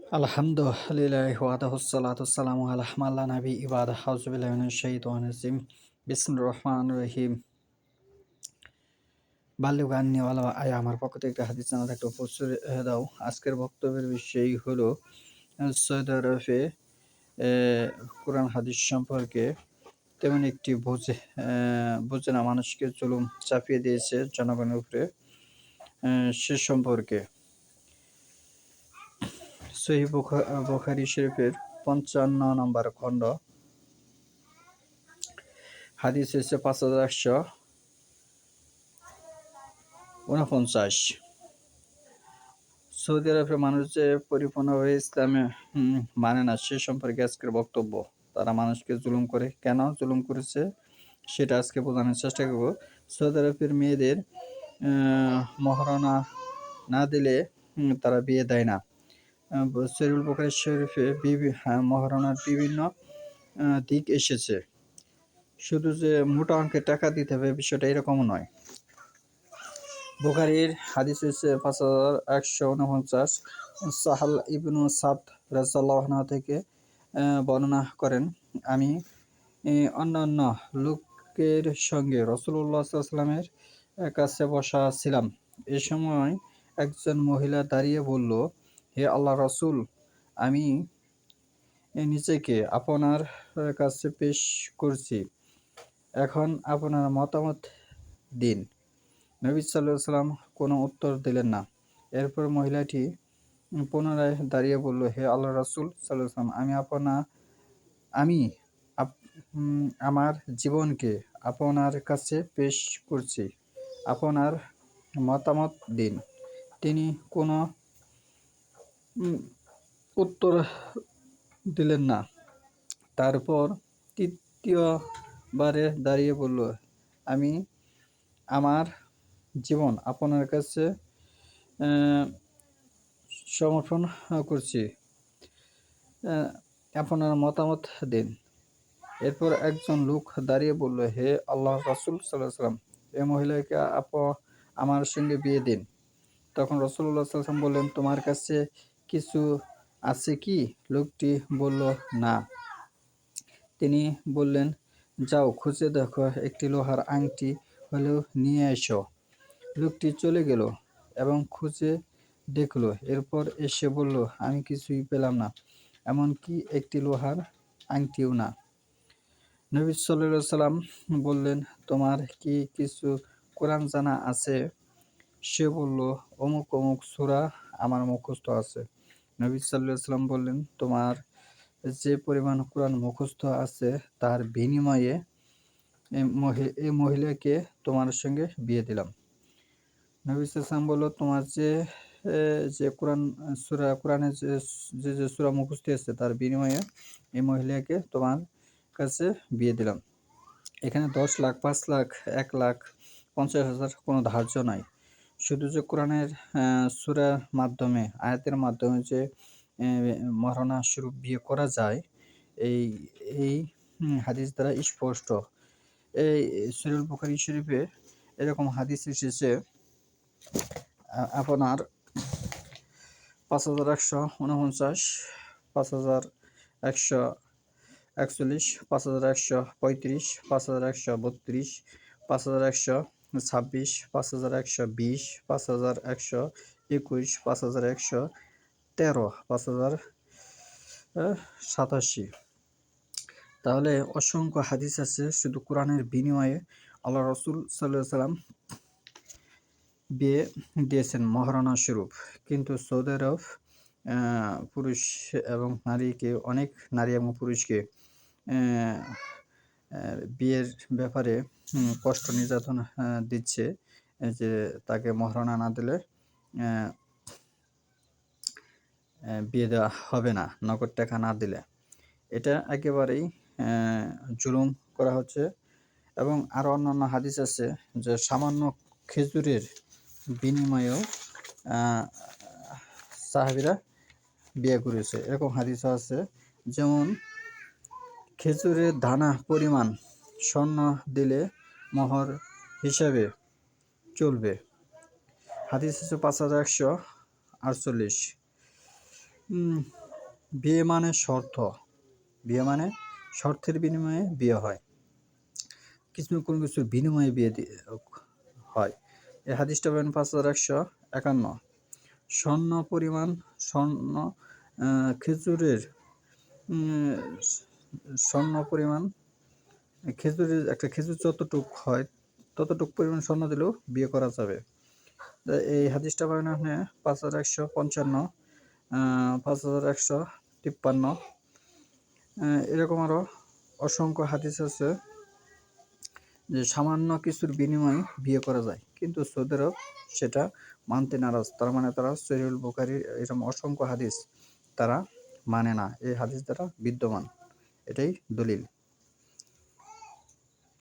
আলহামদুলিল্লাহ ওয়াদাহুসসালাতুসসালামু আলা মাল্লা নাবি ইবাদ হাউজুবিল্লাহি মিনাশ শাইতানির রাজিম বিসমিল্লাহির রহমানির রহিম বাল্লিগু আন্নী ওয়ালাউ আয়া আমার পক্ষ থেকে একটা হাদিস জানাতে একটু উপস্থিত দাও। আজকের বক্তব্যের বিষয় হলো সৌদি আরবে কোরআন হাদিস সম্পর্কে তেমন একটি বোঝে না মানুষকে জুলুম চাপিয়ে দিয়েছে জনগণের উপরে সে সম্পর্কে সহিহ বুখারী শরীফের ৫৫ নম্বর খণ্ড হাদিস হচ্ছে ৫,১49। সৌদি আরবের মানুষ যে পরিপূর্ণভাবে ইসলামে মানে না সে সম্পর্কে আজকের বক্তব্য। তারা মানুষকে জুলুম করে, কেন জুলুম করেছে সেটা আজকে বোঝানোর চেষ্টা করব। সৌদি আরবের মেয়েদের মহারণা না দিলে তারা বিয়ে দেয় না। সহিহুল বুখারী শরীফে মহারণার বিভিন্ন দিক এসেছে। শুধু যে মোটা অঙ্কের টাকা দিতে হবে বিষয়টা এরকমও নয়। বুখারীর হাদিস হচ্ছে ৫,১৪৯। সাহাল ইবনু সাদ রাদিয়াল্লাহু আনহু থেকে বর্ণনা করেন, আমি অন্যান্য লোকের সঙ্গে রাসূলুল্লাহ সাল্লাল্লাহু আলাইহি ওয়াসাল্লামের কাছে বসা ছিলাম। এ সময় একজন মহিলা দাঁড়িয়ে বলল, হে আল্লাহর রাসূল, আমি নিজেকে আপনার কাছে পেশ করছি, এখন আপনার মতামত দিন। নবী সাল্লাল্লাহু আলাইহি ওয়াসাল্লাম কোনো উত্তর দিলেন না। এরপর মহিলাটি পুনরায় দাঁড়িয়ে বলল, হে আল্লাহর রাসূল সাল্লাল্লাহু আলাইহি ওয়াসাল্লাম, আমি আমার জীবনকে আপনার কাছে পেশ করছি, আপনার মতামত দিন। তিনি কোনো উত্তর দিলেন না। তারপর তৃতীয়বারে দাঁড়িয়ে বলল, আমি আমার জীবন আপনার কাছে সমর্পণ করছি, আপনার মতামত দিন। এরপর একজন লোক দাঁড়িয়ে বলল, হে আল্লাহর রাসূল সাল্লাল্লাহু আলাইহি ওয়াসাল্লাম, এ মহিলাকে আমার সঙ্গে বিয়ে দিন। তখন রাসূলুল্লাহ সাল্লাল্লাহু আলাইহি ওয়াসাল্লাম বললেন, তোমার কাছে কিছু আছে কি? লোকটি বলল, না। তিনি বললেন, যাও খুঁজে দেখো, একটি লোহার আংটি হলেও নিয়ে এসো। লোকটি চলে গেল এবং খুঁজে দেখল। এরপর এসে বলল, আমি কিছুই পেলাম না, এমনকি একটি লোহার আংটিও না। নবী সাল্লাল্লাহু আলাইহি ওয়াসাল্লাম বললেন, তোমার কি কিছু কোরআন জানা আছে? সে বলল, অমুক অমুক সূরা আমার মুখস্থ আছে। নবী সাল্লাল্লাহু আলাইহি ওয়াসাল্লাম বললেন, তোমার যে পরিমাণ কোরআন মুখস্থ আছে তার বিনিময়ে এই মহিলাকে তোমার সঙ্গে বিয়ে দিলাম। নবী সাল্লাল্লাহু আলাইহি ওয়াসাল্লাম বলল, তোমার যে কোরআনের যে সূরা মুখস্থ আছে তার বিনিময়ে এই মহিলাকে তোমার কাছে বিয়ে দিলাম। এখানে ১০ লাখ, ৫ লাখ, ১ লাখ, ৫০,০০০ কোনো ধার্য নাই। শুধু যে কোরআনের সূরার মাধ্যমে, আয়াতের মাধ্যমে যে মহারণা স্বরূপ বিয়ে করা যায়, এই হাদিস দ্বারা স্পষ্ট। এই সহিহুল বুখারী শরীফে এরকম হাদিস এসেছে আপনার ৫,১৪৯, ৫,১৪১, ৫,১৩৫, ৫,১৩২, ৫,১২৬, ৫,১২০, ৫,১২১, ৫,১১৩, ৫,০৮৭। তাহলে অসংখ্য হাদিস আছে শুধু কোরআনের বিনিময়ে আল্লাহ রাসূল সাল্লাল্লাহু আলাইহি ওয়াসাল্লাম বিয়ে দিয়েছেন মহারণা স্বরূপ। কিন্তু সৌদি আরব পুরুষ এবং নারীকে, অনেক নারী এবং পুরুষকে বিয়ের ব্যাপারে কষ্ট নির্যাতন দিচ্ছে, যে তাকে মহারণা না দিলে বিয়ে দেওয়া হবে না, নগদ টাকা না দিলে। এটা একেবারেই জুলুম করা হচ্ছে। এবং আরও অন্যান্য হাদিস আছে যে সামান্য খেজুরের বিনিময়েও সাহাবীরা বিয়ে করেছে, এরকম হাদিসও আছে। যেমন খেজুরের দানা পরিমাণ স্বর্ণ দিলে মোহর হিসাবে চলবে। হাদিস হচ্ছে ৫,১৪৮। উম, বিয়ে মানে শর্ত, বিয়ে মানে শর্তের বিনিময়ে বিয়ে হয়, কোনো কিছুর বিনিময়ে হয়। এই হাদিসটা পাবেন 5151। স্বর্ণ পরিমাণ, স্বর্ণ খেজুরের উম, স্বর্ণ পরিমাণ, একটা খেজুর যতটুক হয় ততটুক পরিমাণ স্বর্ণ দিলেও বিয়ে করা যাবে। এই হাদিসটা পাবেন আপনি 5155, 5153। এরকম আরো অসংখ্য হাদিস আছে যে সামান্য কিছুর বিনিময়ে বিয়ে করা যায়, কিন্তু সৌদি আরব সেটা মানতে নারাজ। তার মানে তারা সহিহুল বুখারীর এরকম অসংখ্য হাদিস তারা মানে না, এই হাদিস দ্বারা বিদ্যমান, এটাই দলিল।